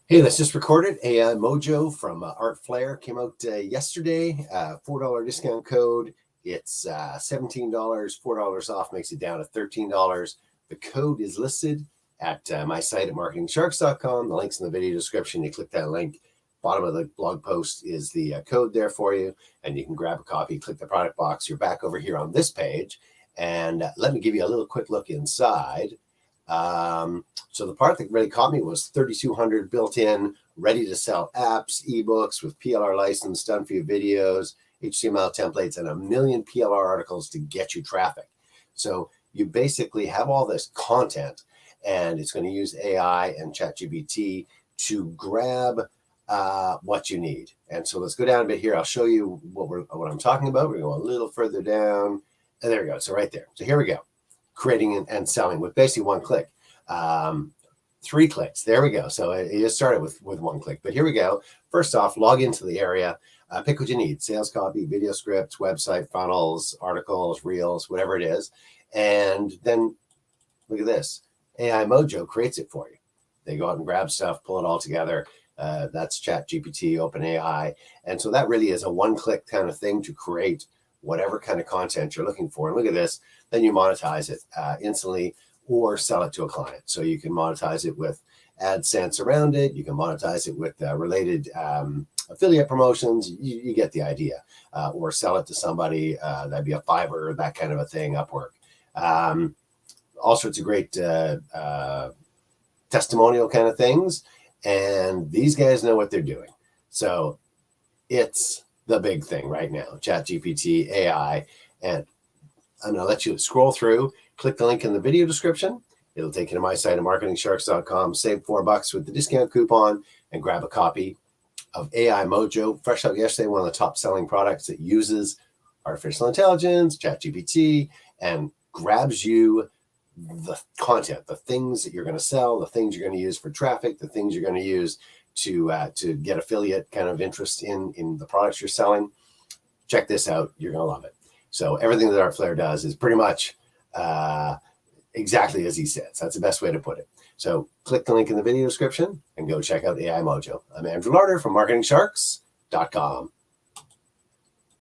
Hey, let's just record it. AI MOJO from Art Flair came out yesterday. $4 discount code. It's $17, $4 off makes it down to $13. The code is listed at my site at marketingsharks.com. The link's in the video description. You click that link. Bottom of the blog post is the code there for you, and you can grab a copy, click the product box. You're back over here on this page, and let me give you a little quick look inside. So the part that really caught me was 3,200 built-in, ready-to-sell apps, eBooks with PLR license, done for you videos, HTML templates, and 1 million PLR articles to get you traffic. So you basically have all this content, and it's going to use AI and ChatGPT to grab what you need. And so let's go down a bit here. I'll show you what I'm talking about. We're going to go a little further down, and there we go. So right there. So here we go. Creating and selling with basically one click. 3 clicks. There we go. So it just started with 1 click. But here we go. First off, log into the area. Pick what you need. Sales copy, video scripts, website, funnels, articles, reels, whatever it is. And then look at this. AI MOJO creates it for you. They go out and grab stuff, pull it all together. That's ChatGPT, OpenAI. And so that really is a one-click kind of thing to create whatever kind of content you're looking for. And look at this. Then you monetize it instantly or sell it to a client. So you can monetize it with AdSense around it. You can monetize it with related affiliate promotions. You get the idea. Or sell it to somebody. That'd be a Fiverr, that kind of a thing, Upwork. All sorts of great testimonial kind of things. And these guys know what they're doing. So it's the big thing right now, ChatGPT, AI, and I'm going to let you scroll through, click the link in the video description. It'll take you to my site at marketingsharks.com, save $4 with the discount coupon, and grab a copy of AI MOJO, fresh out yesterday, one of the top selling products that uses artificial intelligence, ChatGPT, and grabs you the content, the things that you're going to sell, the things you're going to use for traffic, the things you're going to use to get affiliate kind of interest in the products you're selling. Check this out. You're going to love it. So everything that Art Flair does is pretty much exactly as he says. That's the best way to put it. So click the link in the video description and go check out AI MOJO. I'm Andrew Larder from marketingsharks.com.